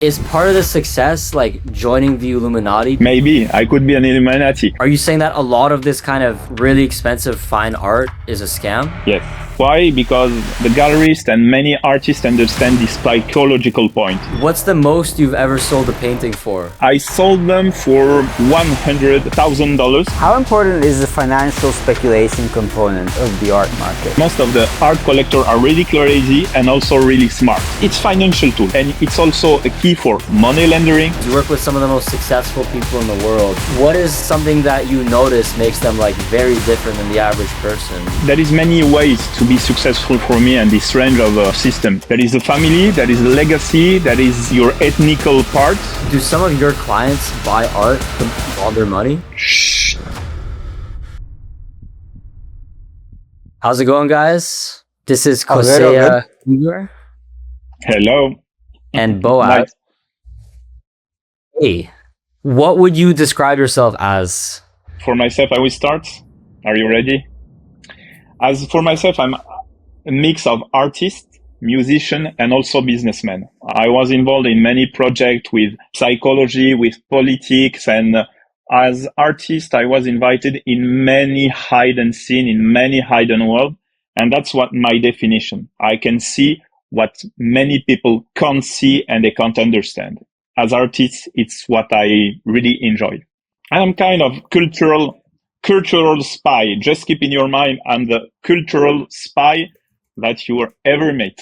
Is part of the success like joining the Illuminati? Maybe I could be an Illuminati. Are you saying that a lot of this kind of really expensive fine art is a scam? Yes. Why? Because the galleries and many artists understand this psychological point. What's the most you've ever sold a painting for? I sold them for $100,000. How important is the financial speculation component of the art market? Most of the art collectors are really crazy and also really smart. It's financial tool, and it's also a key for money laundering. You work with some of the most successful people in the world. What is something that you notice makes them like very different than the average person? There is many ways to be successful for me and this range of system. There is the family, there is the legacy, there is your ethnical part. Do some of your clients buy art to all their money? Shh. How's it going, guys? This is Koceila, Cougar, Hello. and Boaz. Nice. Hey, what would you describe yourself as? For myself, I will start. Are you ready? As for myself, I'm a mix of artist, musician, and also businessman. I was involved in many projects with psychology, with politics, and as artist, I was invited in many hidden scene, in many hidden world, and that's what my definition. I can see what many people can't see and they can't understand. As artists, it's what I really enjoy. I'm kind of cultural spy. Just keep in your mind, I'm the cultural spy that you ever met.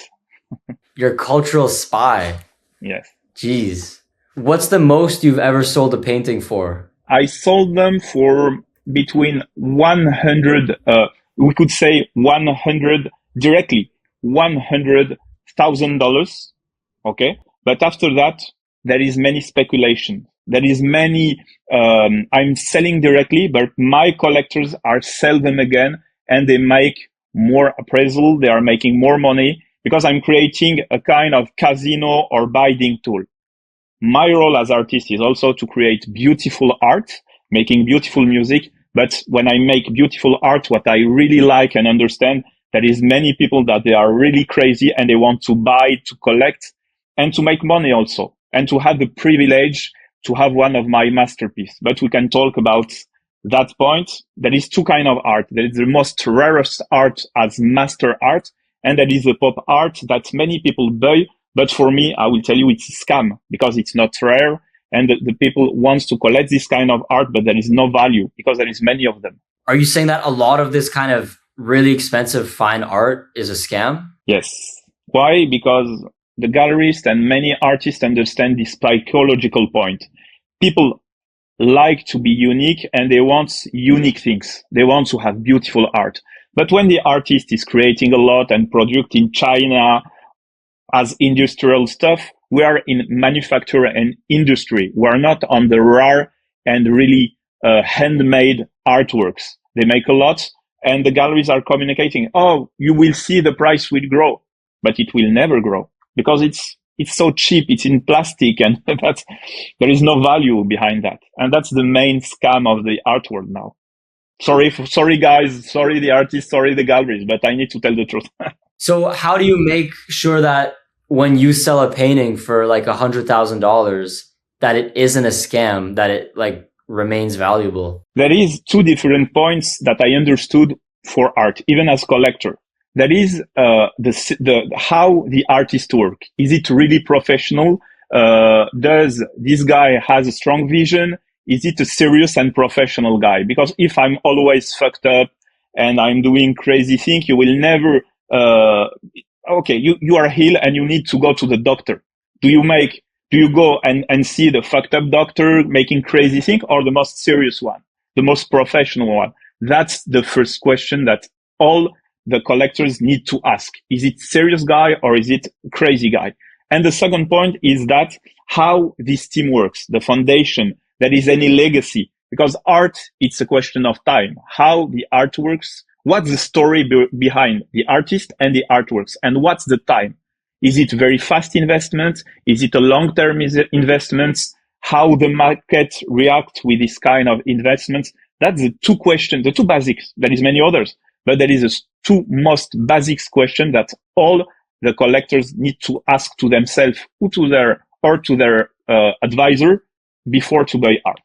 Your cultural spy. Yes. Jeez. What's the most you've ever sold a painting for? I sold them for between 100, we could say 100 directly, $100,000. Okay. But after that, there is many speculation. There is many, I'm selling directly, but my collectors are sell them again and they make more appraisal. They are making more money because I'm creating a kind of casino or bidding tool. My role as artist is also to create beautiful art, making beautiful music. But when I make beautiful art, what I really like and understand, there is many people that they are really crazy and they want to buy, to collect and to make money also, and to have the privilege to have one of my masterpieces. But we can talk about that point. There is two kinds of art. There is the most rarest art as master art, and there is the pop art that many people buy. But for me, I will tell you it's a scam because it's not rare. And the people wants to collect this kind of art, but there is no value because there is many of them. Are you saying that a lot of this kind of really expensive fine art is a scam? Yes. Why? Because the galleries and many artists understand this psychological point. People like to be unique and they want unique things. They want to have beautiful art. But when the artist is creating a lot and produced in China as industrial stuff, we are in manufacture and industry. We are not on the rare and really handmade artworks. They make a lot and the galleries are communicating, oh, you will see the price will grow, but it will never grow because it's so cheap. It's in plastic and there is no value behind that. And that's the main scam of the art world now. Sorry guys, sorry the artists, sorry the galleries, but I need to tell the truth. So how do you make sure that when you sell a painting for like $100,000, that it isn't a scam, that it like remains valuable? There is two different points that I understood for art, even as collector. There is the how the artist work. Is it really professional? Does this guy has a strong vision? Is it a serious and professional guy? Because if I'm always fucked up and I'm doing crazy things, you will never. Okay, you are ill and you need to go to the doctor. Do you go and see the fucked up doctor making crazy thing or the most serious one, the most professional one? That's the first question that all the collectors need to ask. Is it serious guy or is it crazy guy? And the second point is that how this team works, the foundation, there is any legacy, because art, it's a question of time. How the art works, what's the story behind the artist and the artworks, and what's the time? Is it very fast investment? Is it a long-term investment? How the market react with this kind of investments? That's the two questions, the two basics. There is many others, but there is a two most basic question that all the collectors need to ask to themselves, to their or to their advisor before to buy art.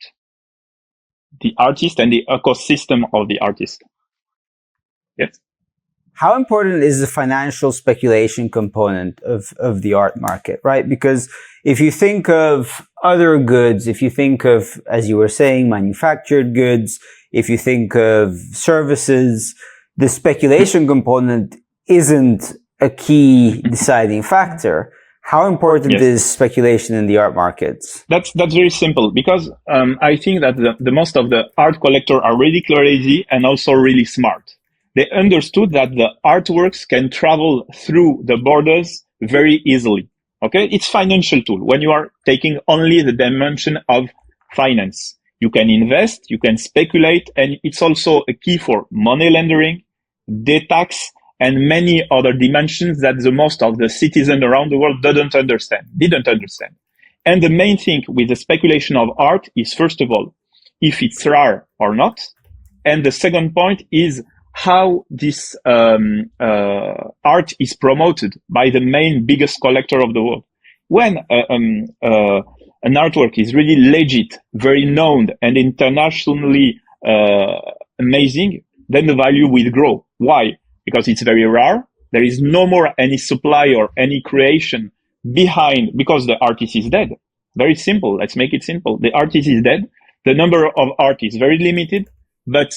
The artist and the ecosystem of the artist. Yes. How important is the financial speculation component of the art market, right? Because if you think of other goods, if you think of, as you were saying, manufactured goods, if you think of services, the speculation component isn't a key deciding factor. How important is speculation in the art markets? That's very simple, because I think that the most of the art collectors are really crazy and also really smart. They understood that the artworks can travel through the borders very easily. Okay, it's financial tool. When you are taking only the dimension of finance, you can invest, you can speculate, and it's also a key for money laundering, debt tax, and many other dimensions that the most of the citizens around the world didn't understand. And the main thing with the speculation of art is, first of all, if it's rare or not. And the second point is how this art is promoted by the main biggest collector of the world. When an artwork is really legit, very known, and internationally amazing, then the value will grow. Why? Because it's very rare. There is no more any supply or any creation behind, because the artist is dead. Very simple. Let's make it simple. The artist is dead. The number of art is very limited, but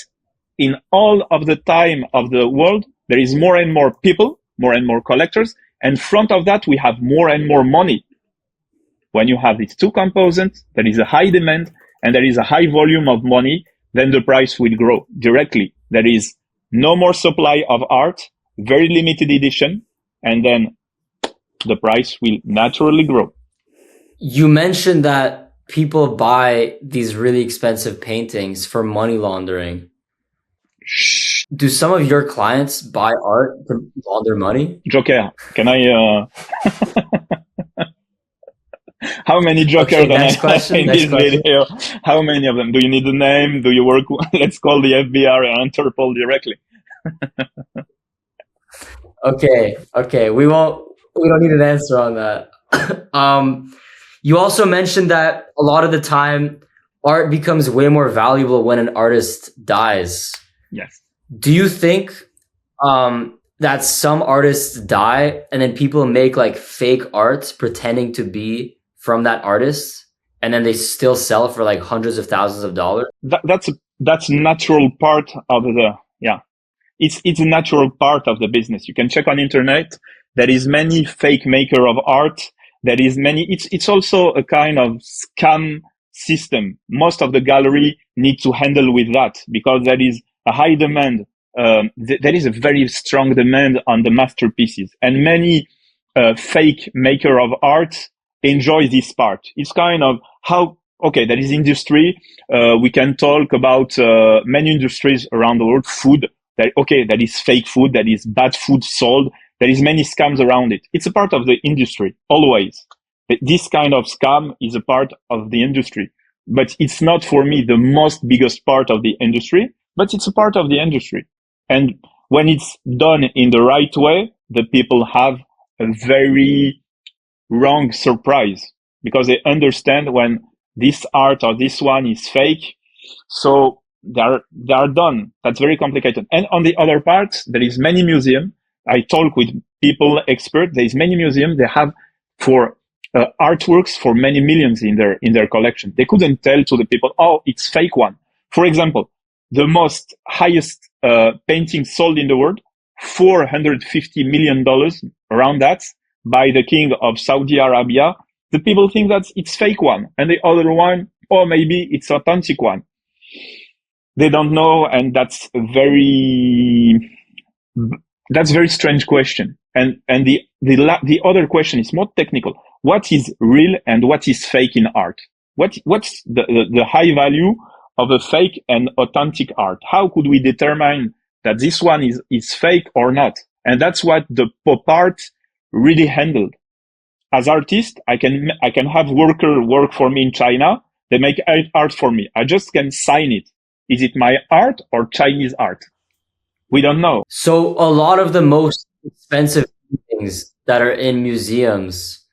in all of the time of the world, there is more and more people, more and more collectors. And front of that, we have more and more money. When you have these two components, there is a high demand and there is a high volume of money, then the price will grow directly. There is no more supply of art, very limited edition, and then the price will naturally grow. You mentioned that people buy these really expensive paintings for money laundering. Do some of your clients buy art to launder money? Joker, can I... How many jokers in this video? How many of them? Do you need a name? Do you work? Let's call the FBI and Interpol directly. Okay. We don't need an answer on that. You also mentioned that a lot of the time art becomes way more valuable when an artist dies. Yes. Do you think that some artists die and then people make like fake art pretending to be from that artist, and then they still sell for like hundreds of thousands of dollars? That's natural part of the It's a natural part of the business. You can check on internet. There is many fake maker of art. There is many. It's also a kind of scam system. Most of the gallery need to handle with that because there is a high demand. There is a very strong demand on the masterpieces, and many fake maker of art enjoy this part. It's kind of how, okay, there is industry. We can talk about many industries around the world. Food, that is fake food, that is bad food sold. There is many scams around it. It's a part of the industry, always. This kind of scam is a part of the industry. But it's not, for me, the most biggest part of the industry, but it's a part of the industry. And when it's done in the right way, the people have a very wrong surprise because they understand when this art or this one is fake. So they are done. That's very complicated. And on the other part, there is many museums. I talk with people, experts. There is many museums. They have for artworks for many millions in their collection. They couldn't tell to the people, oh, it's fake one. For example, the most highest painting sold in the world, $450 million, around that, by the king of Saudi Arabia. The people think that it's fake one, and the other one, or maybe it's authentic one. They don't know, and that's a very strange question. And the other question is more technical. What is real and what is fake in art? What's the high value of a fake and authentic art? How could we determine that this one is fake or not? And that's what the pop art really handled. As artist, I can have worker work for me in China. They make art for me. I just can sign it. Is it my art or Chinese art? We don't know. So a lot of the most expensive things that are in museums,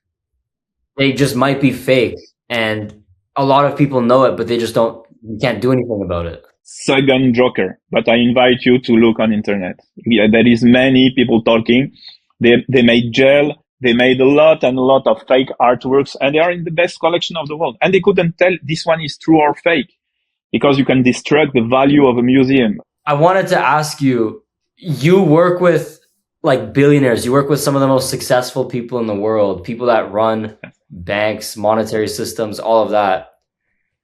they just might be fake, and a lot of people know it, but they just don't. You can't do anything about it. Second joker, but I invite you to look on internet. Yeah, there is many people talking. They made gel. They made a lot and a lot of fake artworks, and they are in the best collection of the world. And they couldn't tell this one is true or fake because you can destruct the value of a museum. I wanted to ask you, you work with like billionaires, you work with some of the most successful people in the world, people that run banks, monetary systems, all of that.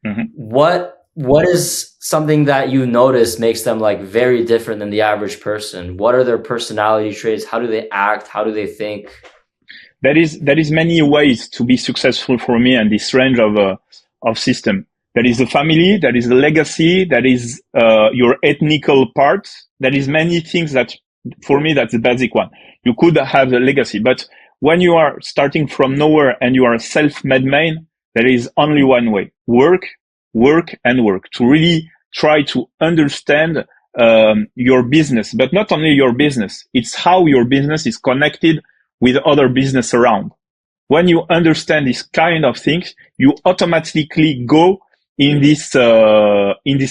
Mm-hmm. What is something that you notice makes them like very different than the average person? What are their personality traits? How do they act? How do they think? There is many ways to be successful for me and this range of system. There is the family, there is the legacy, there is your ethnical part. There is many things that, for me, that's the basic one. You could have the legacy, but when you are starting from nowhere and you are a self-made man, there is only one way: work, and work to really try to understand your business, but not only your business. It's how your business is connected with other business around. When you understand this kind of things, you automatically go in this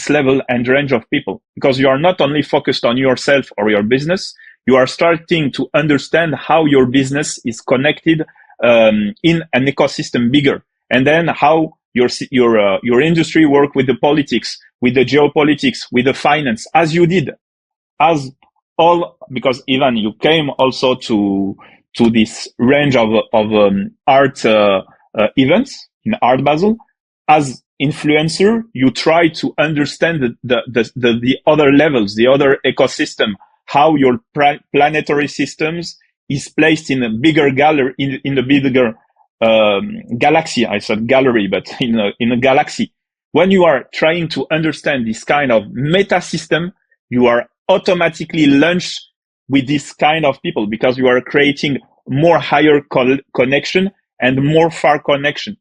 level and range of people, because you are not only focused on yourself or your business, you are starting to understand how your business is connected in an ecosystem bigger, and then how your industry work with the politics, with the geopolitics, with the finance, as you did, as all, because Ivan, you came also to this range of art events in Art Basel. As influencer, you try to understand the other levels, the other ecosystem, how your planetary systems is placed in a bigger gallery, in the bigger galaxy. I said gallery, but in a galaxy. When you are trying to understand this kind of meta system, you are automatically launched with this kind of people, because you are creating more higher connection and more far connection.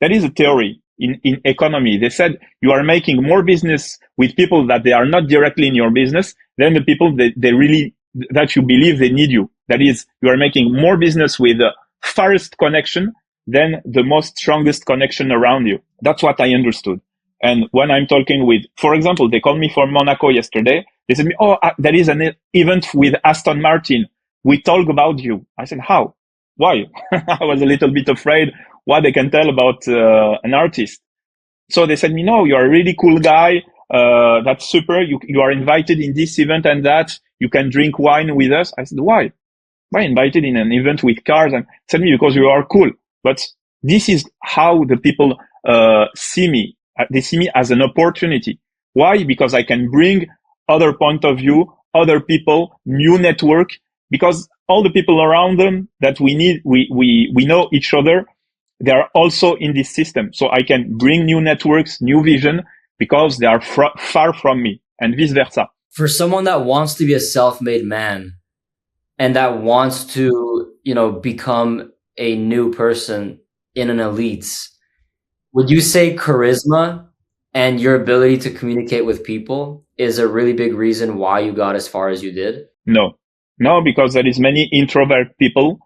That is a theory in economy. They said you are making more business with people that they are not directly in your business than the people they really, that you believe they need you. That is, you are making more business with the farthest connection than the most strongest connection around you. That's what I understood. And when I'm talking with, for example, they called me from Monaco yesterday. They said, "Oh, there is an event with Aston Martin. We talk about you." I said, "How? Why?" I was a little bit afraid what they can tell about an artist. So they said me, "No, you're a really cool guy. That's super. You are invited in this event and that. You can drink wine with us." I said, "Why? Why invited in an event with cars?" And said me, "Because you are cool." But this is how the people see me. They see me as an opportunity. Why? Because I can bring other point of view, other people, new network, because all the people around them that we need, we know each other. They are also in this system. So I can bring new networks, new vision, because they are far from me, and vice versa. For someone that wants to be a self-made man and that wants to, become a new person in an elite, would you say charisma and your ability to communicate with people is a really big reason why you got as far as you did? No, because there is many introvert people,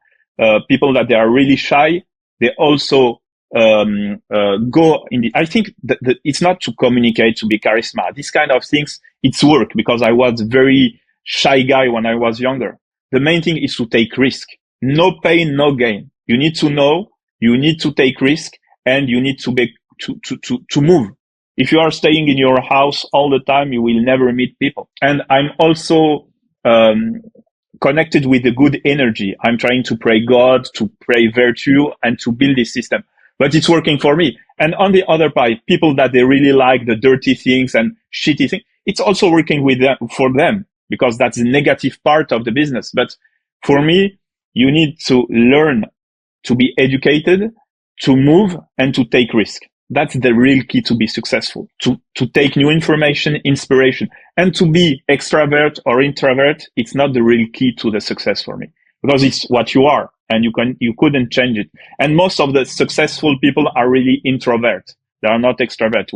people that they are really shy. They also go in the, I think that it's not to communicate, to be charisma. These kind of things, it's work, because I was very shy guy when I was younger. The main thing is to take risk. No pain, no gain. You need to know, you need to take risk, and you need to move. If you are staying in your house all the time, you will never meet people. And I'm also connected with the good energy. I'm trying to pray God, to pray virtue, and to build this system. But it's working for me. And on the other part, people that they really like the dirty things and shitty things, it's also working with them, for them, because that's the negative part of the business. But for me, you need to learn to be educated, to move, and to take risk. That's the real key to be successful, to take new information, inspiration, and to be extrovert or introvert. It's not the real key to the success for me, because it's what you are, and you couldn't change it. And most of the successful people are really introvert. They are not extrovert.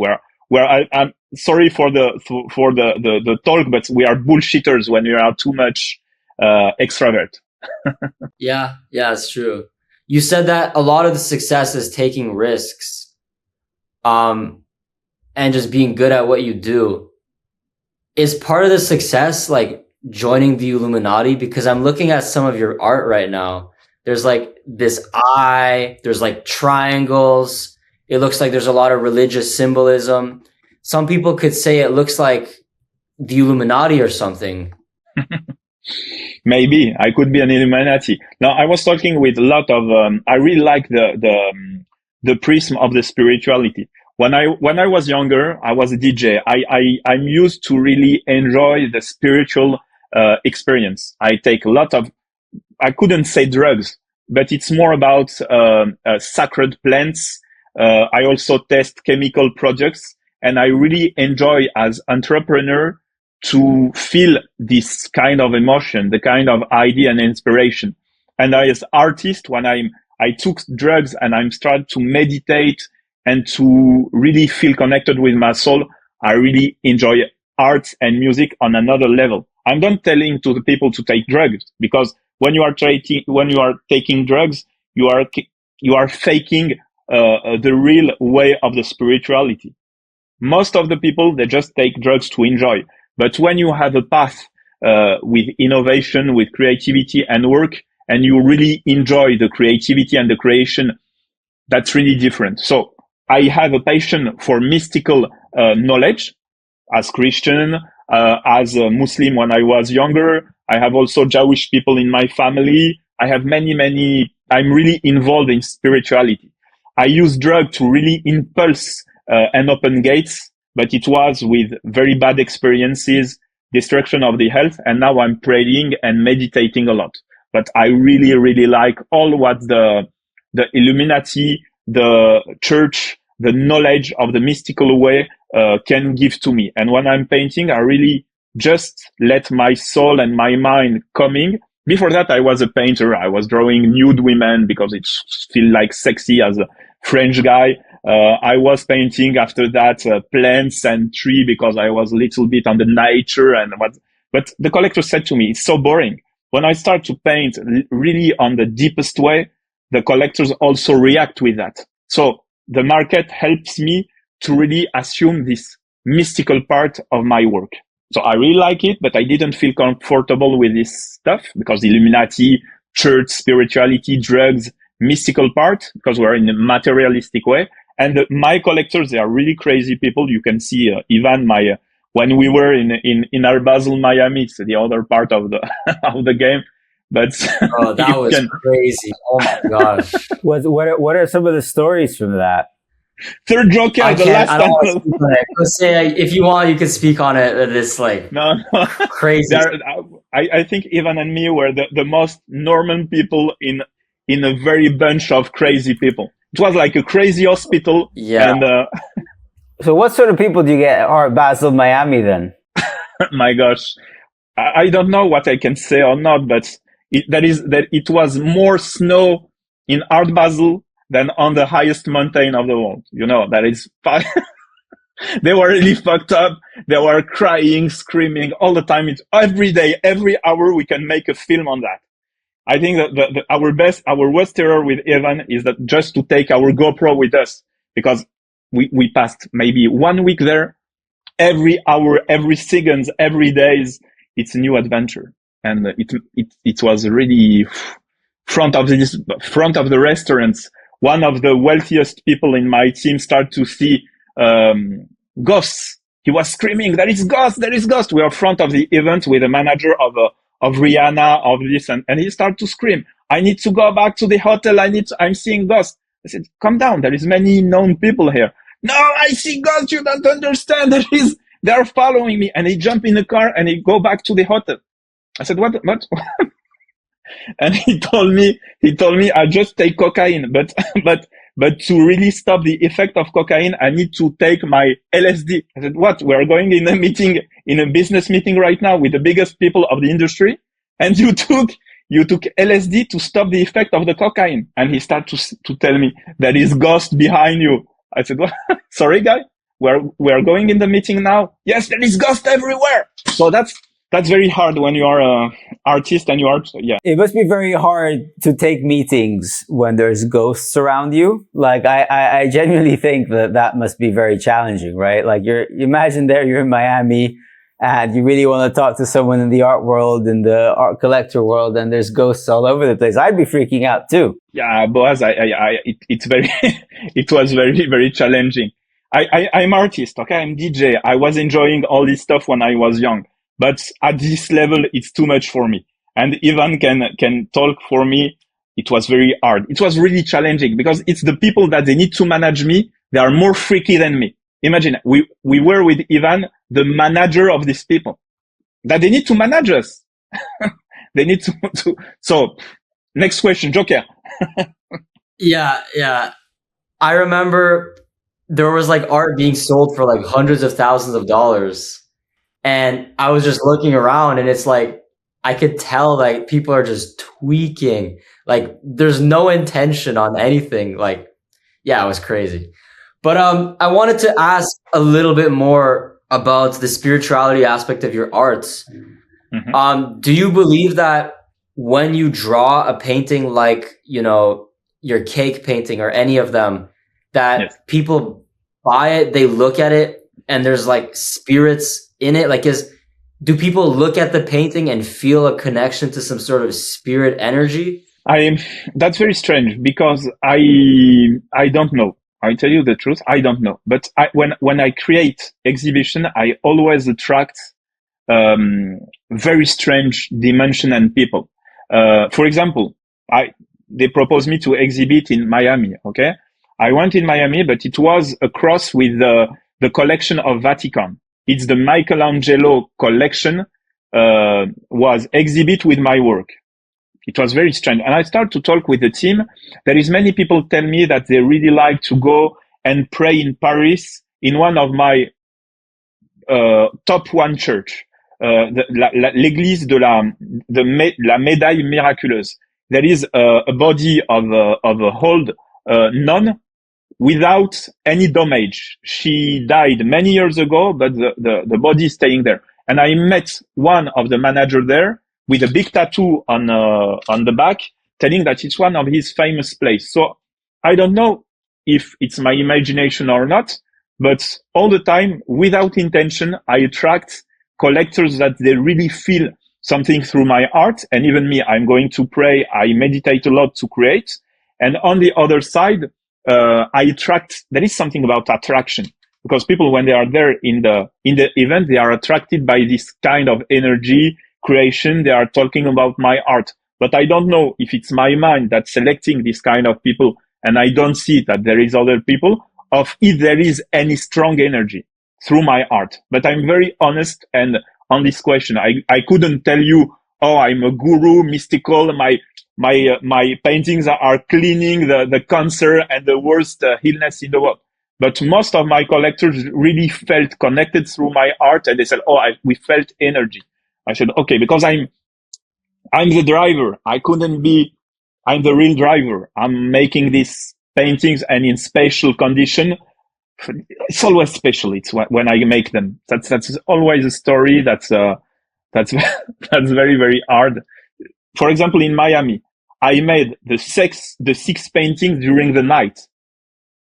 Where I'm sorry for the talk, but we are bullshitters when we are too much extrovert. Yeah, it's true. you said that a lot of the success is taking risks, and just being good at what you do. Is part of the success like joining the Illuminati? Because I'm looking at some of your art right now. There's like this eye, there's like triangles. It looks like there's a lot of religious symbolism. Some people could say it looks like the Illuminati or something. Maybe I could be an Illuminati. Now, I was talking with a lot of. I really like the prism of the spirituality. When I was younger, I was a DJ. I'm used to really enjoy the spiritual experience. I take a lot of. I couldn't say drugs, but it's more about sacred plants. I also test chemical products, and I really enjoy as entrepreneur to feel this kind of emotion, the kind of idea and inspiration. And as artist, when I took drugs and I'm started to meditate and to really feel connected with my soul, I really enjoy art and music on another level. I'm not telling to the people to take drugs, because when you are taking drugs, you are faking the real way of the spirituality. Most of the people, they just take drugs to enjoy. But when you have a path with innovation, with creativity and work, and you really enjoy the creativity and the creation, that's really different. So I have a passion for mystical knowledge as Christian, as a Muslim when I was younger. I have also Jewish people in my family. I have many, I'm really involved in spirituality. I use drug to really impulse and open gates, but it was with very bad experiences, destruction of the health, and now I'm praying and meditating a lot. But I really like all what the Illuminati, the church, the knowledge of the mystical way can give to me. And when I'm painting, I really just let my soul and my mind coming. Before that, I was a painter. I was drawing nude women because it feels like sexy as a French guy. I was painting after that plants and tree because I was a little bit on the nature and what. But the collector said to me, it's so boring. When I start to paint really on the deepest way, the collectors also react with that. So the market helps me to really assume this mystical part of my work. So I really like it, but I didn't feel comfortable with this stuff because Illuminati, church, spirituality, drugs, mystical part, because we're in a materialistic way. And my collectors, they are really crazy people. You can see Ivan, when we were in our Basel Miami, it's the other part of the of the game. But oh, that was crazy! Oh my gosh! What are some of the stories from that? Third Joker, the last time. Let's say if you want, you can speak on it. This like no. Crazy. I think Ivan and me were the most normal people in a very bunch of crazy people. It was like a crazy hospital. Yeah. And, so what sort of people do you get at Art Basel Miami then? My gosh. I don't know what I can say or not, but it was more snow in Art Basel than on the highest mountain of the world. You know, that is they were really fucked up. They were crying, screaming all the time. It's every day, every hour we can make a film on that. I think that our worst terror with Evan is that just to take our GoPro with us, because we passed maybe 1 week there, every hour, every seconds, every days, it's a new adventure. And it was really front of the restaurants. One of the wealthiest people in my team started to see ghosts. He was screaming, "There is ghosts! There is ghosts!" We are front of the event with a manager of Rihanna, of this, and he started to scream, "I need to go back to the hotel. I'm seeing ghosts." I said, "Calm down. There is many known people here." "No, I see ghosts. You don't understand. They are following me." And he jumped in the car and he go back to the hotel. I said, "What?" And he told me, I just take cocaine, but to really stop the effect of cocaine, I need to take my LSD. I said, "What? We are going in a business meeting right now with the biggest people of the industry, and you took LSD to stop the effect of the cocaine." And he started to tell me, "There is ghost behind you." I said, "What? Sorry, guy, we are going in the meeting now." "Yes, there is ghost everywhere." So That's very hard when you are a artist and you are, yeah. It must be very hard to take meetings when there's ghosts around you. Like, I genuinely think that must be very challenging, right? Like, you imagine you're in Miami and you really want to talk to someone in the art world, in the art collector world, and there's ghosts all over the place. I'd be freaking out too. Yeah, Boaz, it's very, it was very, very challenging. I'm artist, okay? I'm DJ. I was enjoying all this stuff when I was young. But at this level, it's too much for me. And Ivan can talk for me. It was very hard. It was really challenging because it's the people that they need to manage me. They are more freaky than me. Imagine we were with Ivan, the manager of these people that they need to manage us. They need to. So next question, Joker. Yeah. I remember there was like art being sold for like hundreds of thousands of dollars. And I was just looking around and it's like, I could tell like people are just tweaking. Like there's no intention on anything. Like, yeah, it was crazy. But I wanted to ask a little bit more about the spirituality aspect of your arts. Mm-hmm. Do you believe that when you draw a painting like, your cake painting or any of them, that yes, people buy it, they look at it, and there's like spirits in it? Like, do people look at the painting and feel a connection to some sort of spirit energy? That's very strange because I don't know. I tell you the truth, I don't know. But when I create exhibition, I always attract very strange dimension and people. For example, they proposed me to exhibit in Miami. Okay, I went in Miami, but it was across with the collection of Vatican. It's the Michelangelo collection, was exhibit with my work. It was very strange. And I started to talk with the team. There is many people tell me that they really like to go and pray in Paris in one of my top one church, l'église de la médaille miraculeuse. There is a body of a old nun without any damage. She died many years ago, but the body is staying there. And I met one of the manager there with a big tattoo on the back, telling that it's one of his famous place. So I don't know if it's my imagination or not, but all the time, without intention, I attract collectors that they really feel something through my art. And even me, I'm going to pray. I meditate a lot to create. And on the other side, I attract, there is something about attraction, because people, when they are there in the event, they are attracted by this kind of energy creation. They are talking about my art, but I don't know if it's my mind that's selecting this kind of people. And I don't see that there is other people, of if there is any strong energy through my art. But I'm very honest. And on this question, I couldn't tell you, oh, I'm a guru, mystical. My paintings are cleaning the cancer and the worst illness in the world. But most of my collectors really felt connected through my art, and they said, "Oh, we felt energy." I said, "Okay," because I'm the driver. I'm the real driver. I'm making these paintings, and in special condition. It's always special. It's when I make them. That's always a story. That's that's very, very hard. For example, in Miami, I made the 6 paintings during the night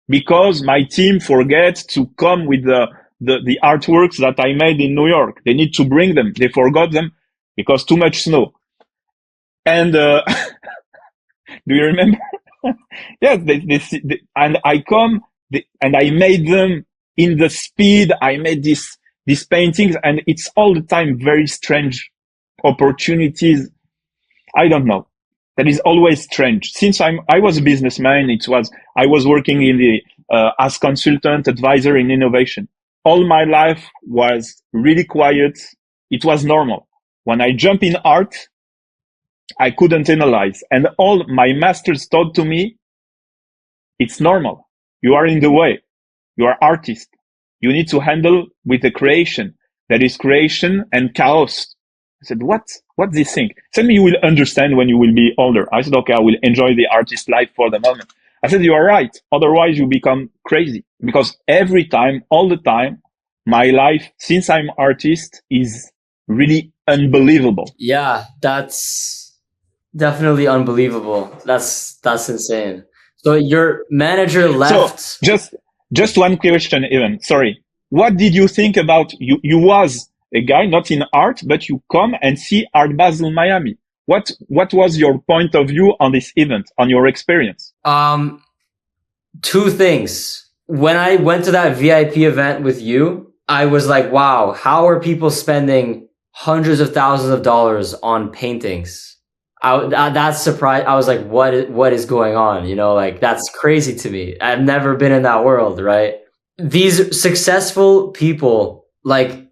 because my team forget to come with the artworks that I made in New York. They need to bring them. They forgot them because too much snow. And do you remember? Yes, and I come and I made them in the speed. I made these paintings, and it's all the time very strange opportunities. I don't know. That is always strange. Since I was a businessman, I was working in the as consultant advisor in innovation. All my life was really quiet. It was normal. When I jump in art, I couldn't analyze. And all my masters taught to me, it's normal. You are in the way. You are artist. You need to handle with the creation. There is creation and chaos. I said, what's this thing? Tell me you will understand when you will be older. I said, okay, I will enjoy the artist life for the moment. I said, you are right. Otherwise you become crazy. Because every time, all the time, my life, since I'm artist, is really unbelievable. Yeah, that's definitely unbelievable. That's insane. So your manager left. So just one question, Evan. Sorry. What did you think about you? You was a guy not in art, but you come and see Art Basel Miami. What was your point of view on this event, on your experience? Two things. When I went to that VIP event with you, I was like, wow, how are people spending hundreds of thousands of dollars on paintings? That's surprised. I was like, what is going on? You know, like that's crazy to me. I've never been in that world, right? These successful people, like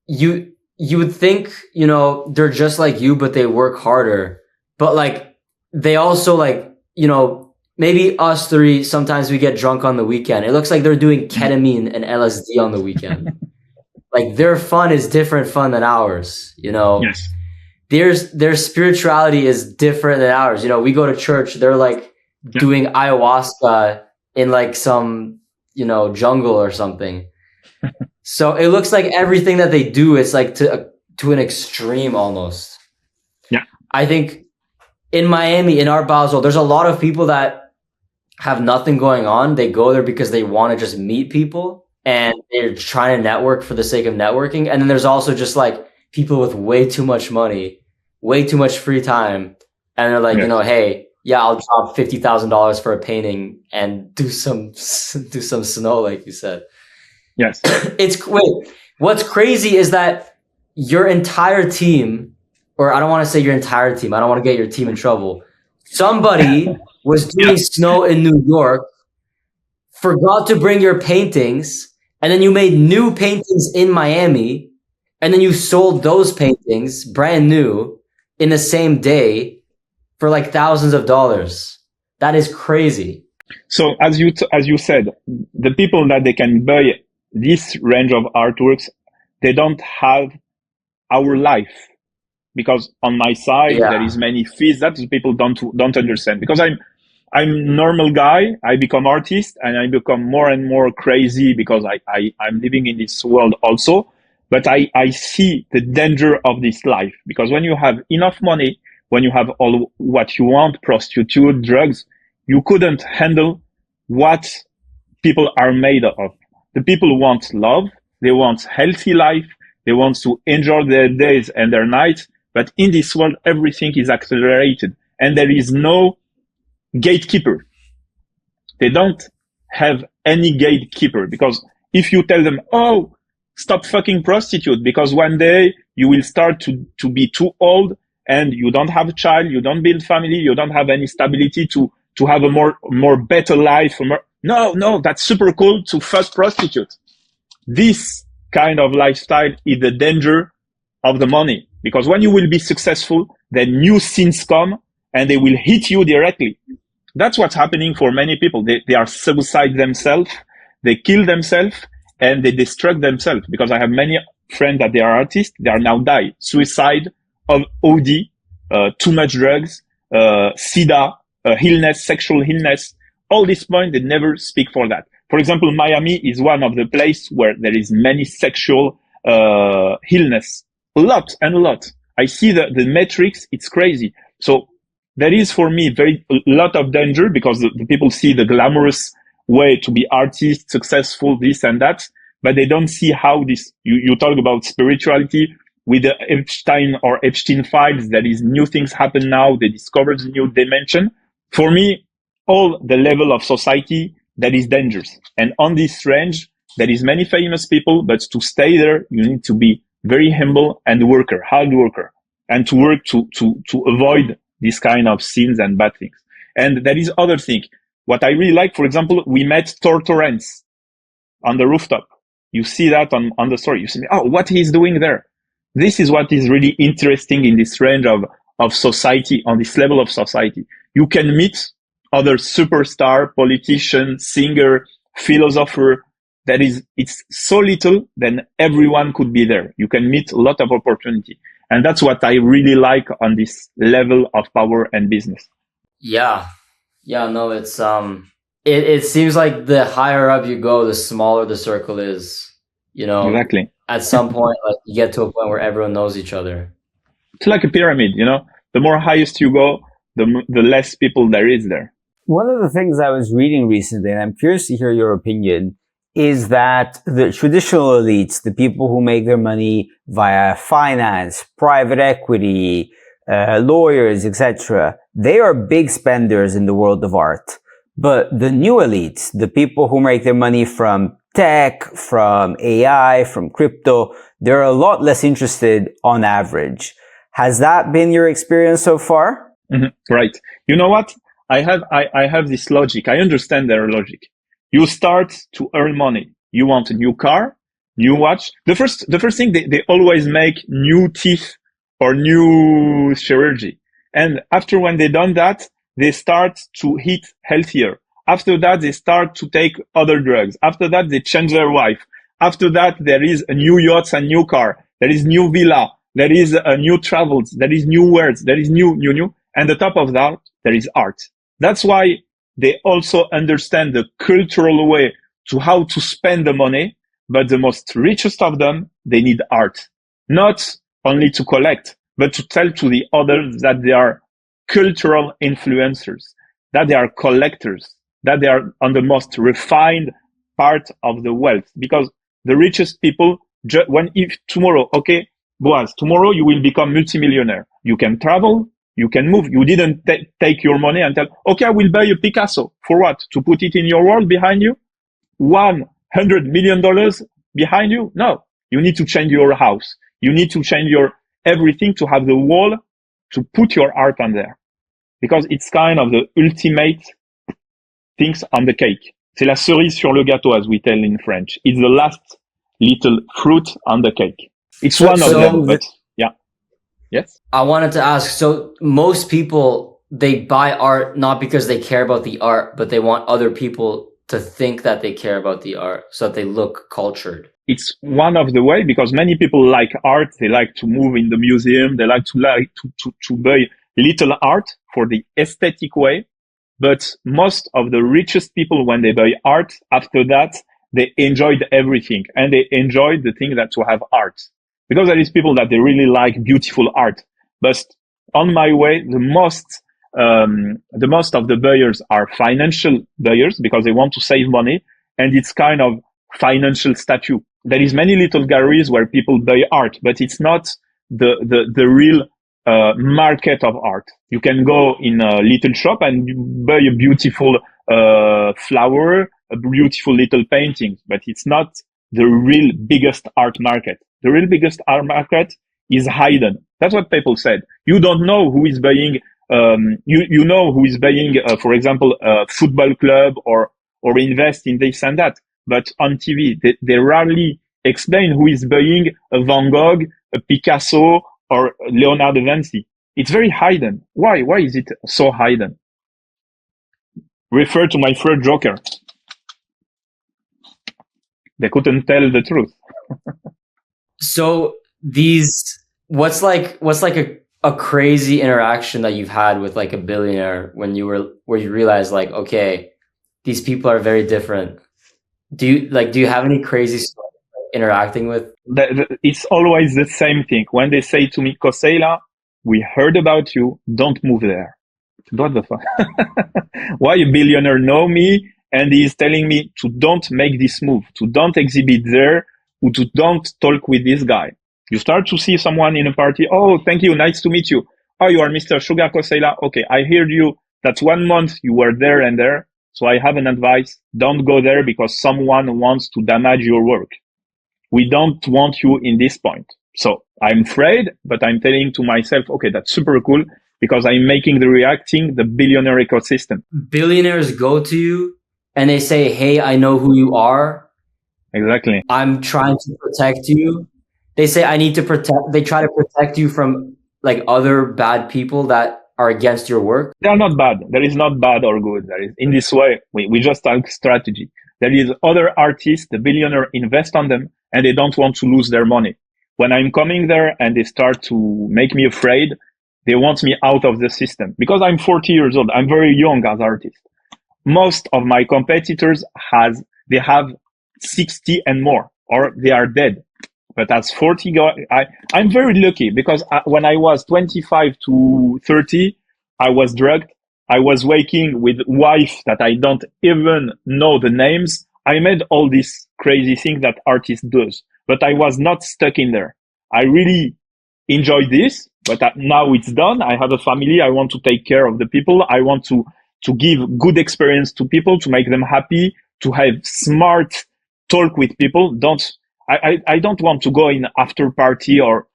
you would think, you know, they're just like you, but they work harder. But like they also like, you know, maybe us three, sometimes we get drunk on the weekend. It looks like they're doing ketamine and LSD on the weekend. Like their fun is different fun than ours, you know? Yes. Their spirituality is different than ours. You know, we go to church, they're like doing ayahuasca in like some, you know, jungle or something. So it looks like everything that they do is like to an extreme almost. Yeah. I think in Miami, in our Basel, there's a lot of people that have nothing going on. They go there because they want to just meet people and they're trying to network for the sake of networking. And then there's also just like people with way too much money, way too much free time. And they're like, you know, hey, yeah, I'll drop $50,000 for a painting and do some snow, like you said. Yes. What's crazy is that your entire team, or I don't want to say your entire team, I don't want to get your team in trouble. Somebody was doing snow in New York, forgot to bring your paintings, and then you made new paintings in Miami, and then you sold those paintings brand new in the same day for like thousands of dollars. That is crazy. So as you said, the people that they can buy this range of artworks, they don't have our life. Because on my side, there is many fees that people don't understand. Because I'm normal guy, I become artist, and I become more and more crazy because I'm living in this world also. But I see the danger of this life, because when you have enough money, when you have all what you want, prostitute, drugs, you couldn't handle what people are made of. The people want love, they want healthy life, they want to enjoy their days and their nights. But in this world, everything is accelerated and there is no gatekeeper. They don't have any gatekeeper, because if you tell them, oh, stop fucking prostitute, because one day you will start to be too old and you don't have a child, you don't build family, you don't have any stability to have a more better life. No, that's super cool to fuck prostitute. This kind of lifestyle is the danger of the money, because when you will be successful, then new sins come and they will hit you directly. That's what's happening for many people. They are suicide themselves, they kill themselves, and they destruct themselves. Because I have many friends that they are artists, they are now die. Suicide, of OD, too much drugs, SIDA, illness, sexual illness. All this point, they never speak for that. For example, Miami is one of the places where there is many sexual illness. A lot. I see the metrics, it's crazy. So there is for me a lot of danger, because the people see the glamorous way to be artist, successful, this and that, but they don't see how this, you talk about spirituality with the Epstein files, there is new things happen now, they discovered a new dimension. For me, all the level of society, that is dangerous. And on this range, there is many famous people, but to stay there, you need to be very humble and hard worker, and to work to avoid this kind of sins and bad things. And there is other thing. What I really like, for example, we met Torrance on the rooftop. You see that on the story. You see, oh, what he's doing there. This is what is really interesting in this range of society, on this level of society. You can meet other superstar, politician, singer, philosopher. It's so little, then everyone could be there. You can meet a lot of opportunity. And that's what I really like on this level of power and business. Yeah, no, it's, it seems like the higher up you go, the smaller the circle is, you know. Exactly. At some point, like you get to a point where everyone knows each other. It's like a pyramid, you know. The more highest you go, the less people there is there. One of the things I was reading recently, and I'm curious to hear your opinion, is that the traditional elites, the people who make their money via finance, private equity, lawyers, etc., they are big spenders in the world of art. But the new elites, the people who make their money from tech, from AI, from crypto, they're a lot less interested on average. Has that been your experience so far? Mm-hmm. Right. You know what? I have this logic. I understand their logic. You start to earn money. You want a new car, new watch. The first thing they always make new teeth or new chirurgy. And after when they done that, they start to eat healthier. After that, they start to take other drugs. After that, they change their wife. After that, there is a new yacht and new car. There is new villa. There is a new travels. There is new words. There is new. And on top of that, there is art. That's why they also understand the cultural way to how to spend the money. But the most richest of them, they need art. Not only to collect, but to tell to the others that they are cultural influencers, that they are collectors, that they are on the most refined part of the wealth. Because the richest people, if tomorrow, okay, Boaz, tomorrow you will become multimillionaire. You can travel, you can move. You didn't take your money and tell, okay, I will buy a Picasso. For what? To put it in your wall behind you? $100 million behind you? No. You need to change your house. You need to change your everything to have the wall to put your art on there. Because it's kind of the ultimate things on the cake. C'est la cerise sur le gâteau, as we tell in French. It's the last little fruit on the cake. It's one of them, but yeah. Yes? I wanted to ask, so most people, they buy art not because they care about the art, but they want other people to think that they care about the art so that they look cultured. It's one of the way, because many people like art. They like to move in the museum. They like to buy little art for the aesthetic way. But most of the richest people, when they buy art, after that, they enjoyed everything, and they enjoyed the thing that to have art. Because there is people that they really like beautiful art. But on my way, the most of the buyers are financial buyers because they want to save money, and it's kind of financial statue. There is many little galleries where people buy art, but it's not the real market of art. You can go in a little shop and buy a beautiful flower, a beautiful little painting, but it's not the real biggest art market. The real biggest art market is hidden. That's what people said. You don't know who is buying. You know who is buying, for example, a football club or invest in this and that. But on TV, they rarely explain who is buying a Van Gogh, a Picasso, or Leonardo da Vinci. It's very hidden. Why? Why is it so hidden? Refer to my third joker. They couldn't tell the truth. So what's like a crazy interaction that you've had with like a billionaire where you realize like, okay, these people are very different. Do you have any crazy stories interacting with? It's always the same thing. When they say to me, Koceila, we heard about you, don't move there. What the fuck? Why a billionaire know me and he's telling me to don't make this move, to don't exhibit there, or to don't talk with this guy. You start to see someone in a party. Oh, thank you. Nice to meet you. Oh, you are Mr. Chougar Koceila. Okay. I heard you that 1 month you were there and there. So I have an advice. Don't go there because someone wants to damage your work. We don't want you in this point. So I'm afraid, but I'm telling to myself, okay, that's super cool because I'm making the billionaire ecosystem. Billionaires go to you and they say, hey, I know who you are. Exactly. I'm trying to protect you. They say, they try to protect you from like other bad people that are against your work. They are not bad. There is not bad or good. There is, in this way, we just talk strategy. There is other artists, the billionaire invest on them and they don't want to lose their money. When I'm coming there and they start to make me afraid, they want me out of the system because I'm 40 years old. I'm very young as artist. Most of my competitors have 60 and more, or they are dead. But as 40, I'm very lucky because when I was 25 to 30, I was drugged. I was waking with wife that I don't even know the names. I made all these crazy things that artists does, but I was not stuck in there. I really enjoyed this, but now it's done. I have a family. I want to take care of the people. I want to give good experience to people, to make them happy, to have smart talk with people. I don't want to go in after party or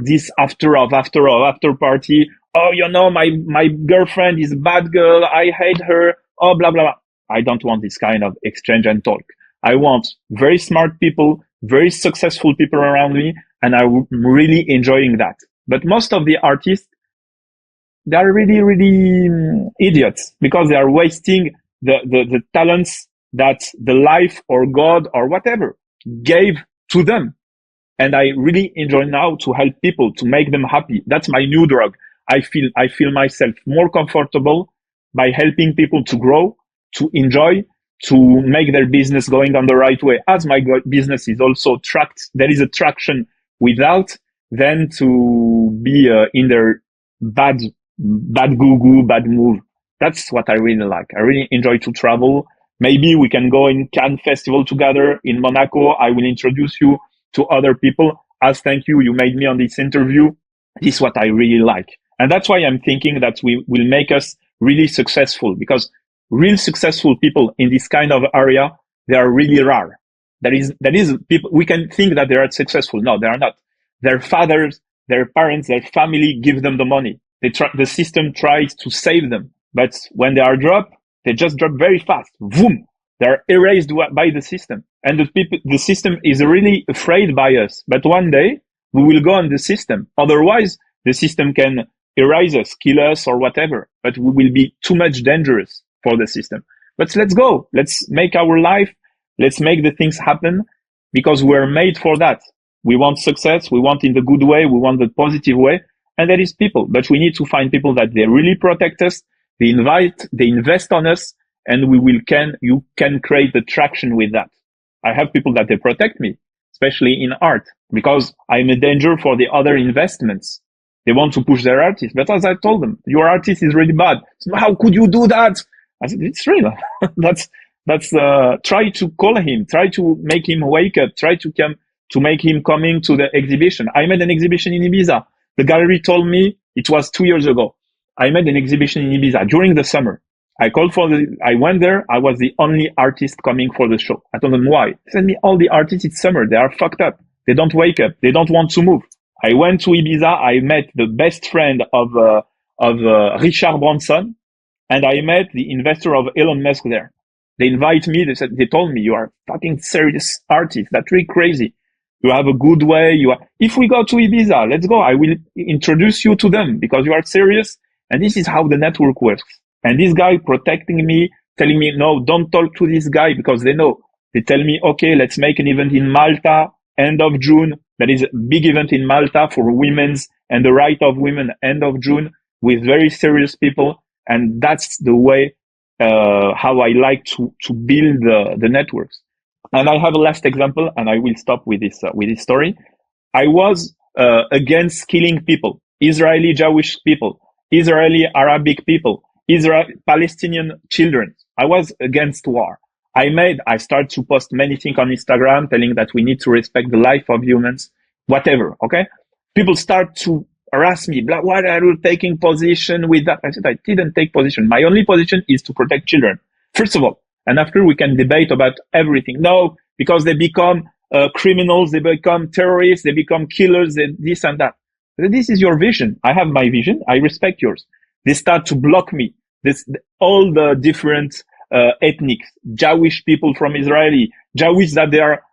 this after party. Oh, my girlfriend is a bad girl. I hate her. Oh, blah, blah, blah. I don't want this kind of exchange and talk. I want very smart people, very successful people around me, and I'm really enjoying that. But most of the artists, they are really, really idiots because they are wasting the talents that the life or God or whatever gave to them. And I really enjoy now to help people, to make them happy. That's my new drug. I feel myself more comfortable by helping people to grow, to enjoy, to make their business going on the right way. As my business is also tracked, there is a traction without then to be in their bad goo, bad move. That's what I really like. I really enjoy to travel. Maybe we can go in Cannes Festival together in Monaco. I will introduce you to other people. As thank you, you made me on this interview. This is what I really like. And that's why I'm thinking that we will make us really successful, because real successful people in this kind of area, they are really rare. That is people, we can think that they are successful. No, they are not. Their fathers, their parents, their family give them the money. The system tries to save them. But when they are dropped, they just drop very fast. Boom! They're erased by the system. And the system is really afraid by us. But one day, we will go on the system. Otherwise, the system can erase us, kill us, or whatever. But we will be too much dangerous for the system. But let's go. Let's make our life. Let's make the things happen, because we're made for that. We want success. We want in the good way. We want the positive way. And that is people. But we need to find people that they really protect us. They invest on us, and you can create the traction with that. I have people that they protect me, especially in art, because I'm a danger for the other investments. They want to push their artist. But as I told them, your artist is really bad. So how could you do that? I said, it's real. Try to call him, try to make him wake up, try to make him coming to the exhibition. I made an exhibition in Ibiza. The gallery told me it was 2 years ago. I made an exhibition in Ibiza during the summer. I went there. I was the only artist coming for the show. I told them why. They said me, all the artists, it's summer. They are fucked up. They don't wake up. They don't want to move. I went to Ibiza. I met the best friend of Richard Branson, and I met the investor of Elon Musk there. They invite me. They told me, you are a fucking serious artist. That's really crazy. You have a good way. If we go to Ibiza, let's go. I will introduce you to them because you are serious. And this is how the network works. And this guy protecting me, telling me, no, don't talk to this guy, because they know. They tell me, okay, let's make an event in Malta, end of June. That is a big event in Malta for women's and the right of women, end of June, with very serious people. And that's the way, how I like to build the networks. And I have a last example, and I will stop with this story. I was, against killing people, Israeli Jewish people, Israeli Arabic people, Palestinian children. I was against war. I started to post many things on Instagram telling that we need to respect the life of humans, whatever. Okay. People start to harass me. Why are you taking position with that? I said, I didn't take position. My only position is to protect children. First of all. And after we can debate about everything. No, because they become criminals. They become terrorists. They become killers. This and that. This is your vision. I have my vision. I respect yours. They start to block me. All the different ethnics, Jewish people from Israeli, Jewish that they are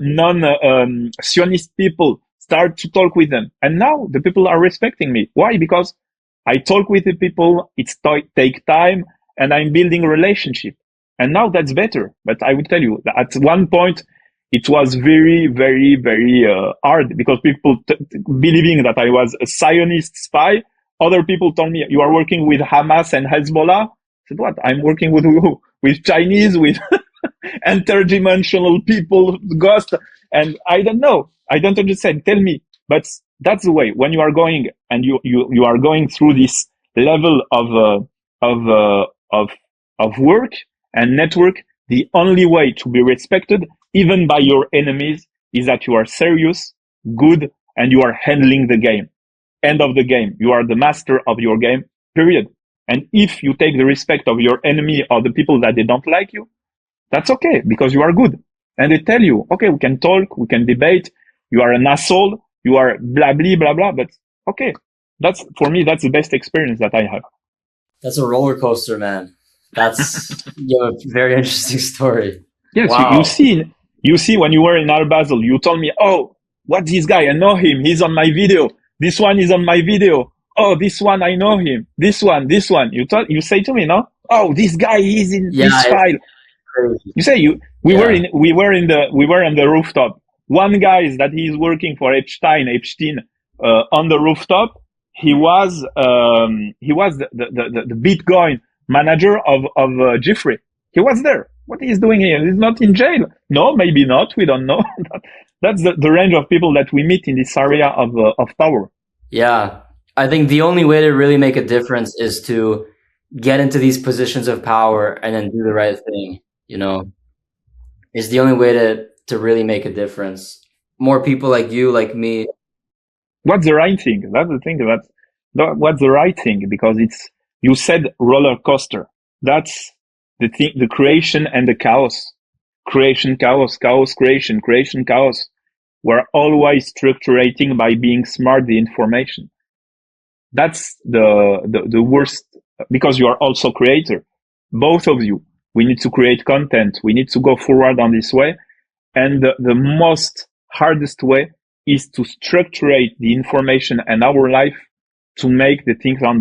non-Zionist people, start to talk with them. And now the people are respecting me. Why? Because I talk with the people. It's take time, and I'm building a relationship. And now that's better. But I will tell you that at one point, it was very, very, very hard, because people believing that I was a Zionist spy. Other people told me, you are working with Hamas and Hezbollah. I said, what? I'm working with who? With Chinese, with interdimensional people, ghosts. And I don't know. I don't understand. Tell me. But that's the way. When you are going and you are going through this level of work and network, the only way to be respected, even by your enemies, is that you are serious, good, and you are handling the game. End of the game. You are the master of your game, period. And if you take the respect of your enemy or the people that they don't like you, that's okay, because you are good. And they tell you, okay, we can talk, we can debate, you are an asshole, you are blah, blah, blah, blah, but okay. That's, for me, that's the best experience that I have. That's a roller coaster, man. That's a very interesting story. Yes, wow. you see when you were in Art Basel, you told me, oh, what's this guy? I know him. He's on my video. This one is on my video. Oh, this one, I know him. This one. You say to me, no? Oh, this guy is in this file. Crazy. You say we were on the rooftop. One guy is that he's working for Epstein, on the rooftop. He was the Bitcoin manager of Jeffrey. He was there. What he's doing here? He's not in jail. No, maybe not. We don't know. That's the range of people that we meet in this area of power. Yeah. I think the only way to really make a difference is to get into these positions of power and then do the right thing, is the only way to really make a difference. More people like you, like me. What's the right thing? That's the thing. What's the right thing? Because you said roller coaster. That's the thing, the creation and the chaos. Creation, chaos, creation, chaos. We're always structuring by being smart the information. That's the worst, because you are also creator. Both of you. We need to create content. We need to go forward on this way. And the most hardest way is to structure the information and our life to make the things on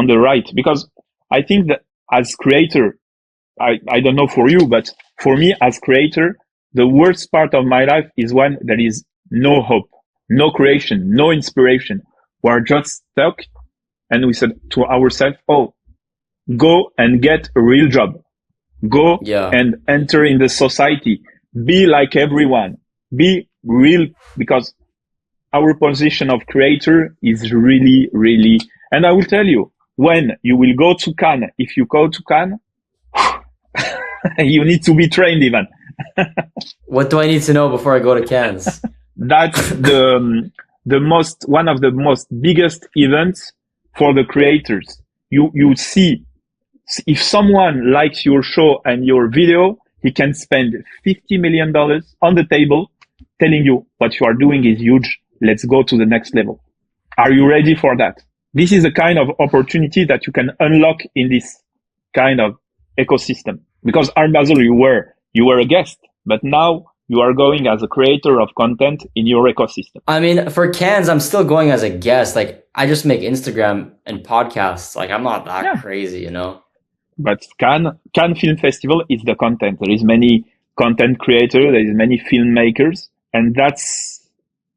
the right. Because I think that as creator, I don't know for you, but for me as creator, the worst part of my life is when there is no hope, no creation, no inspiration. We're just stuck, and we said to ourselves, oh, go and get a real job. Go and enter in the society. Be like everyone. Be real, because our position of creator is really, really, and I will tell you, when you will go to Cannes, if you go to Cannes, you need to be trained even. What do I need to know before I go to Cannes? That's one of the most biggest events for the creators. You see, if someone likes your show and your video, he can spend $50 million on the table telling you what you are doing is huge. Let's go to the next level. Are you ready for that? This is a kind of opportunity that you can unlock in this kind of ecosystem. Because Art Basel, you were a guest, but now you are going as a creator of content in your ecosystem. I mean, for Cannes, I'm still going as a guest. Like, I just make Instagram and podcasts. Like, I'm not that crazy, But Cannes Film Festival is the content. There is many content creators, there is many filmmakers, and that's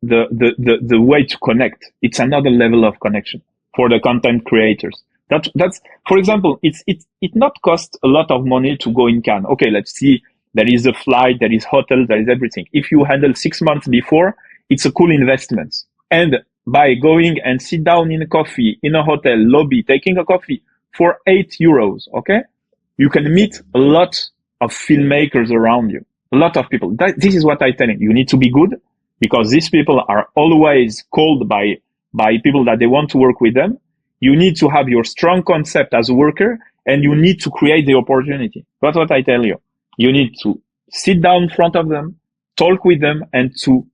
the way to connect. It's another level of connection for the content creators. That's for example, it not cost a lot of money to go in Cannes. Okay, let's see. There is a flight, there is hotel, there is everything. If you handle 6 months before, it's a cool investment. And by going and sit down in a coffee, in a hotel lobby, taking a coffee for €8, okay? You can meet a lot of filmmakers around you. A lot of people. This is what I tell you. You need to be good, because these people are always called by people that they want to work with them. You need to have your strong concept as a worker, and you need to create the opportunity. That's what I tell you. You need to sit down in front of them, talk with them, and to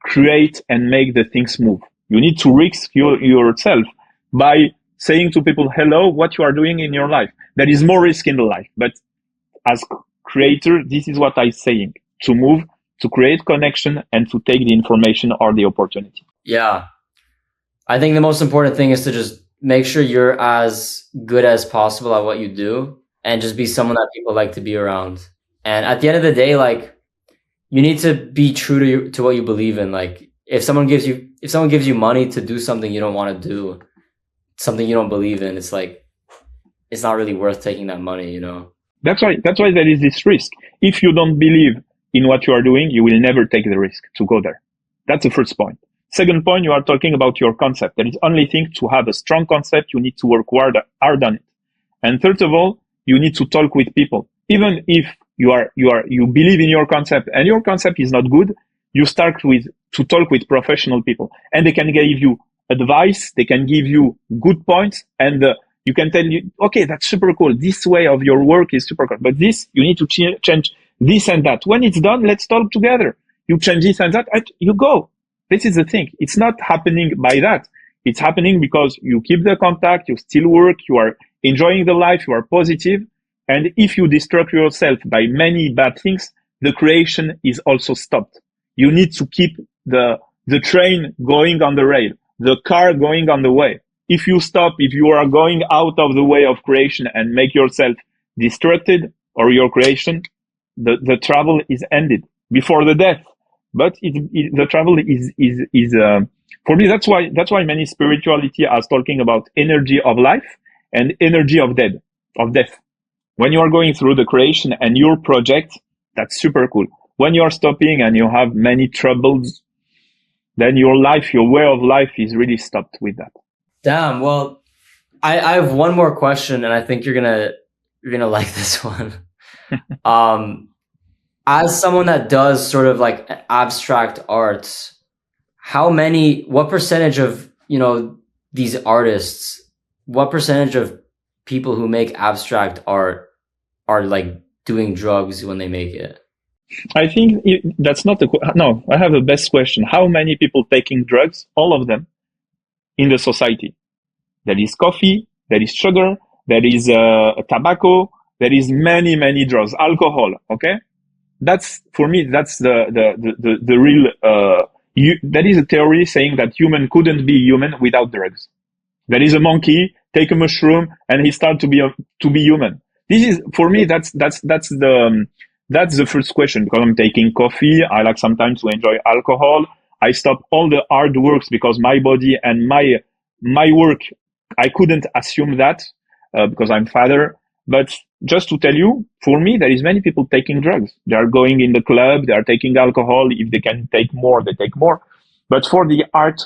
create and make the things move. You need to risk yourself by saying to people, hello, what you are doing in your life. There is more risk in the life. But as creator, this is what I'm saying. To move, to create connection, and to take the information or the opportunity. Yeah. I think the most important thing is to just make sure you're as good as possible at what you do, and just be someone that people like to be around. And at the end of the day, like, you need to be true to what you believe in. Like, if someone gives you money to do something you don't want to do, something you don't believe in, it's like, it's not really worth taking that money, That's why there is this risk. If you don't believe in what you are doing, you will never take the risk to go there. That's the first point. Second point, you are talking about your concept. There is only thing to have a strong concept. You need to work hard on it. And third of all, you need to talk with people. Even if you believe in your concept and your concept is not good, you start to talk with professional people, and they can give you advice. They can give you good points, and you can tell you, okay, that's super cool. This way of your work is super cool, but this, you need to change this and that. When it's done, let's talk together. You change this and that, and you go. This is the thing. It's not happening by that. It's happening because you keep the contact, you still work, you are enjoying the life, you are positive. And if you distract yourself by many bad things, the creation is also stopped. You need to keep the train going on the rail, the car going on the way. If you stop, if you are going out of the way of creation and make yourself distracted, or your creation, the travel is ended before the death. But the travel is for me, that's why many spirituality are talking about energy of life and energy of death. When you are going through the creation and your project, that's super cool. When you are stopping and you have many troubles, then your life, your way of life is really stopped with that. Damn. Well, I have one more question, and I think you're gonna like this one. As someone that does sort of like abstract arts, what percentage of, these artists, what percentage of people who make abstract art are like doing drugs when they make it? I think that's not no, I have the best question. How many people taking drugs? All of them in the society. There is coffee, there is sugar, there is tobacco, there is many drugs, alcohol. Okay, that's for me. That's the real. There is a theory saying that human couldn't be human without drugs. There is a monkey take a mushroom and he starts to be human. This is for me. That's the first question, because I'm taking coffee. I like sometimes to enjoy alcohol. I stop all the hard works because my body and my work. I couldn't assume that because I'm father. But just to tell you, for me, there is many people taking drugs. They are going in the club. They are taking alcohol. If they can take more, they take more. But for the art,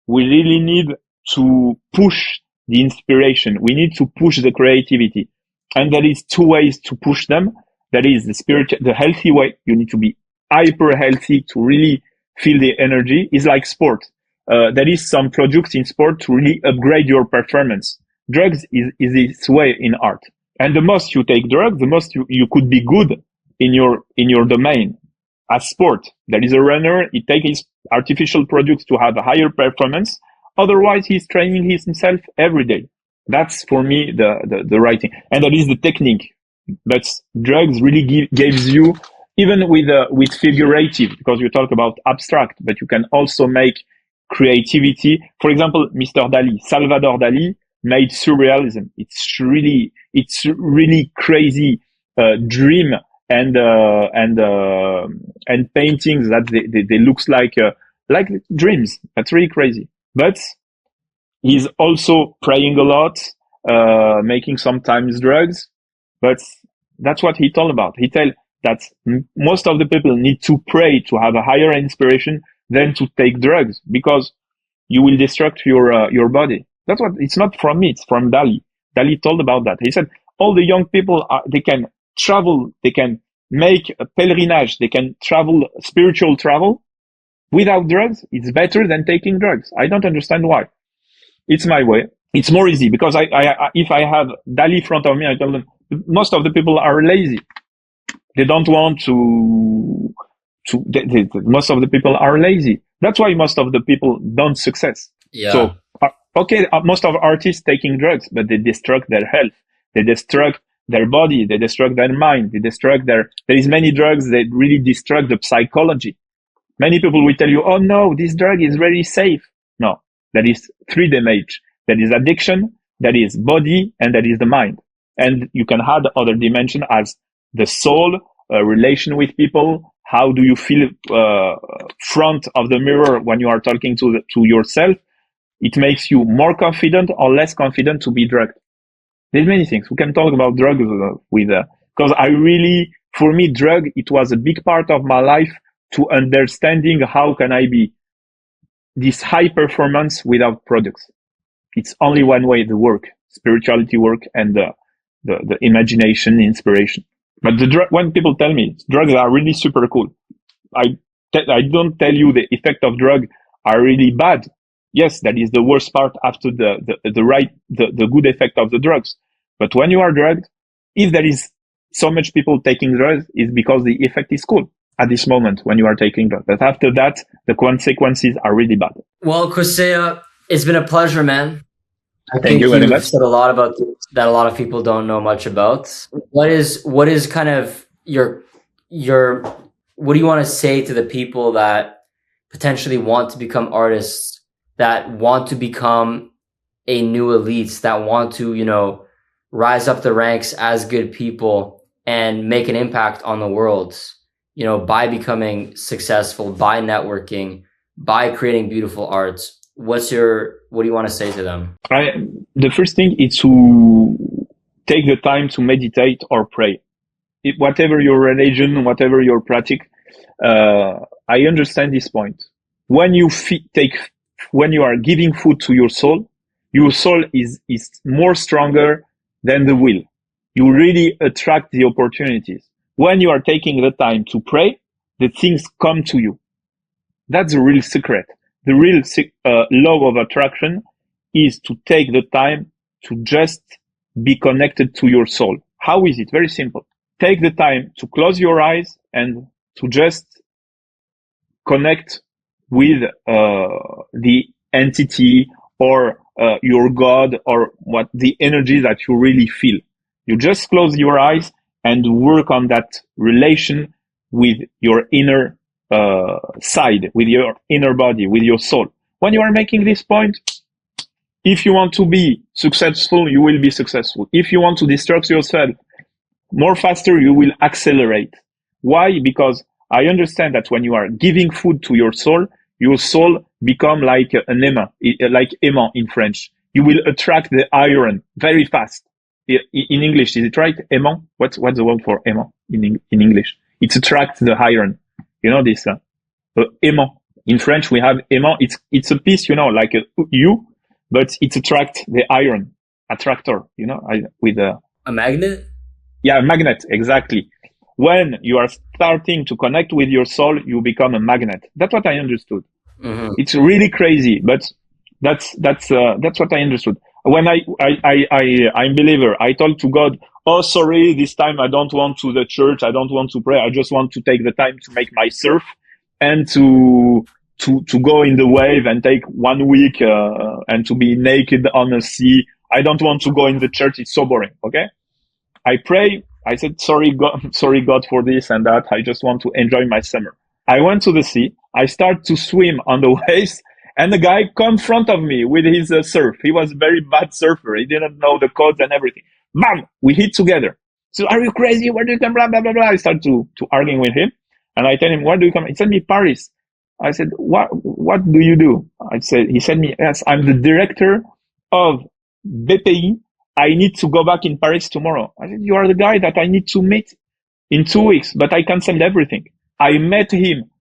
we really need to push the inspiration. We need to push the creativity. And there is two ways to push them. That is the healthy way. You need to be hyper healthy to really feel the energy. It's like sport. There is some products in sport to really upgrade your performance. Drugs is this way in art. And the most you take drugs, the most you could be good in your domain. As sport, there is a runner, he takes his artificial products to have a higher performance. Otherwise, he's training himself every day. That's for me the right thing. And that is the technique. But drugs really gives you, even with figurative, because you talk about abstract, but you can also make creativity. For example, Mr. Dalí, Salvador Dalí made surrealism. It's really crazy dream and paintings that they looks like dreams. That's really crazy. But he's also praying a lot, making sometimes drugs. But that's what he told about. He told that most of the people need to pray to have a higher inspiration than to take drugs, because you will destruct your body. That's what, it's not from me, it's from Dalí. Dalí told about that. He said all the young people they can travel, they can make a pelerinage, they can travel, spiritual travel without drugs. It's better than taking drugs. I don't understand why. It's my way. It's more easy because if I have Dalí in front of me, I tell them most of the people are lazy. They don't want most of the people are lazy. That's why most of the people don't success. Yeah. So, okay, most of artists taking drugs, but they destruct their health. They destruct their body. They destruct their mind. They destruct there is many drugs that really destruct the psychology. Many people will tell you, oh no, this drug is very safe. No, that is three damage. That is addiction, that is body, and that is the mind. And you can add other dimension as the soul, relation with people. How do you feel front of the mirror when you are talking to yourself? It makes you more confident or less confident to be drugged. There's many things. We can talk about drugs because for me, drug, it was a big part of my life to understanding how can I be this high performance without products. It's only one way, the work, spirituality work, and the imagination, inspiration. But when people tell me drugs are really super cool, I don't tell you the effect of drug are really bad. Yes, that is the worst part after the good effect of the drugs. But when you are drugged, if there is so much people taking drugs, it's because the effect is cool at this moment when you are taking drugs. But after that, the consequences are really bad. Well, Koceila, it's been a pleasure, man. Thank you very much. Said a lot about that a lot of people don't know much about. What is kind of your what do you want to say to the people that potentially want to become artists, that want to become a new elite, that want to, rise up the ranks as good people and make an impact on the world, by becoming successful, by networking, by creating beautiful arts? What do you want to say to them? The first thing is to take the time to meditate or pray. Whatever your religion, whatever your practice, I understand this point. When you when you are giving food to your soul is more stronger than the will. You really attract the opportunities. When you are taking the time to pray, the things come to you. That's the real secret. The real law of attraction is to take the time to just be connected to your soul. How is it? Very simple. Take the time to close your eyes and to just connect with the entity or your God or what the energy that you really feel. You just close your eyes and work on that relation with your inner side, with your inner body, with your soul. When you are making this point, if you want to be successful, you will be successful. If you want to destruct yourself more faster, you will accelerate. Why? Because I understand that when you are giving food to your soul become like an aimant in French. You will attract the iron very fast. In English, is it right? Aimant? What's the word for aimant in English? It attracts the iron. You know this, aimant. In French, we have aimant. It's a piece, like a U, but it attracts the iron. Attractor, with a magnet? Yeah, a magnet, exactly. When you are starting to connect with your soul, you become a magnet. That's what I understood. Mm-hmm. It's really crazy, but that's what I understood. When I'm believer, I told to God, oh, sorry, this time I don't want to the church. I don't want to pray. I just want to take the time to make my surf and to go in the wave and take 1 week, and to be naked on the sea. I don't want to go in the church. It's so boring. Okay. I pray. I said, sorry, God, for this and that. I just want to enjoy my summer. I went to the sea. I start to swim on the waves. And the guy come in front of me with his surf. He was a very bad surfer. He didn't know the codes and everything. Bam! We hit together. So, are you crazy? Where do you come? Blah, blah, blah, blah. I start to arguing with him. And I tell him, where do you come? He said me, Paris. I said, what do you do? He said me, yes, I'm the director of BPI. I need to go back in Paris tomorrow. I said, you are the guy that I need to meet in 2 weeks, but I canceled everything. I met him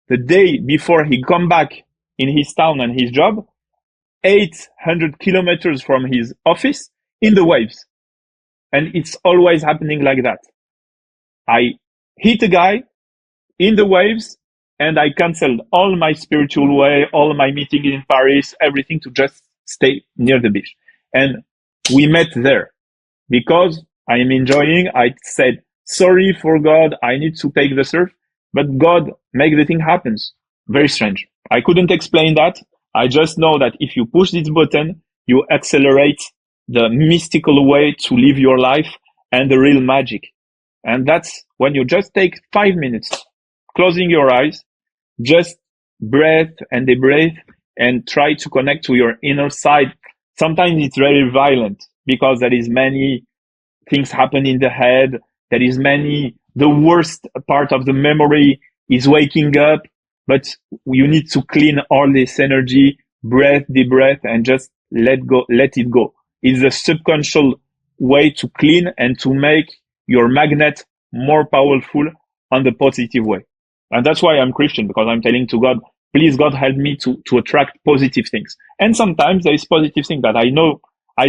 the day before he come back in his town and his job, 800 kilometers from his office in the waves. And it's always happening like that. I hit a guy in the waves and I canceled all my spiritual way, all my meetings in Paris, everything to just stay near the beach. And we met there because I am enjoying. I said, sorry for God, I need to take the surf, but God make the thing happen. Very strange. I couldn't explain that. I just know that if you push this button, you accelerate the mystical way to live your life and the real magic. And that's when you just take 5 minutes, closing your eyes, just breathe and breathe and try to connect to your inner side. Sometimes it's very violent because there is many things happen in the head. There is the worst part of the memory is waking up, but you need to clean all this energy, deep breath, and just let it go. It's a subconscious way to clean and to make your magnet more powerful on the positive way. And that's why I'm Christian, because I'm telling to God, please God help me to attract positive things. And sometimes there is positive things that I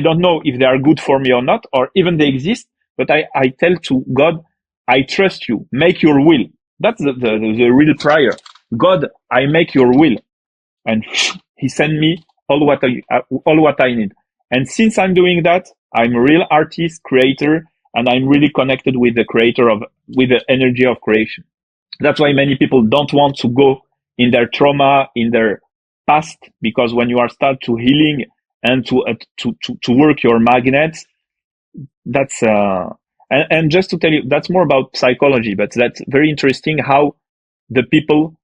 don't know if they are good for me or not, or even they exist, but I tell to God, I trust you, make your will. That's the real prayer. God, I make your will. And he sent me all what I need. And since I'm doing that, I'm a real artist, creator, and I'm really connected with the with the energy of creation. That's why many people don't want to go in their trauma, in their past, because when you are start to healing and to work your magnets, that's and just to tell you, that's more about psychology, but that's very interesting how the people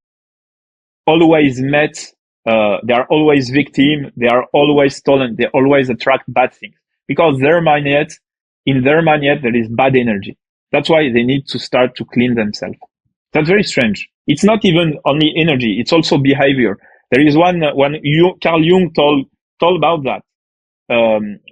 always met, they are always victim, they are always stolen, they always attract bad things because in their magnet there is bad energy. That's why they need to start to clean themselves. That's very strange. It's not even only energy; it's also behavior. There is one Carl Jung told about that.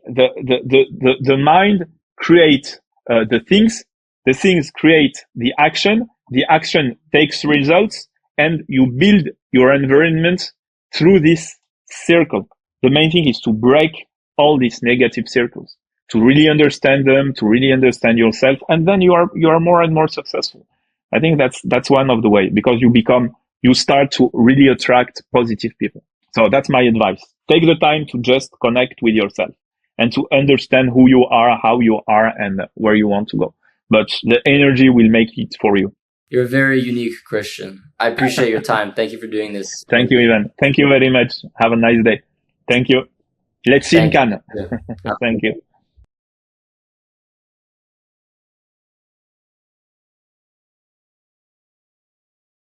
The mind creates the things create the action takes results, and you build your environment through this circle. The main thing is to break all these negative circles, to really understand them, to really understand yourself, and then you are more and more successful. I think that's one of the way, because you start to really attract positive people. So that's my advice. Take the time to just connect with yourself and to understand who you are, how you are, and where you want to go. But the energy will make it for you. You're a very unique Christian. I appreciate your time. Thank you for doing this. Thank you, Ivan. Thank you very much. Have a nice day. Thank you. Let's see in Cannes. Yeah. Thank you.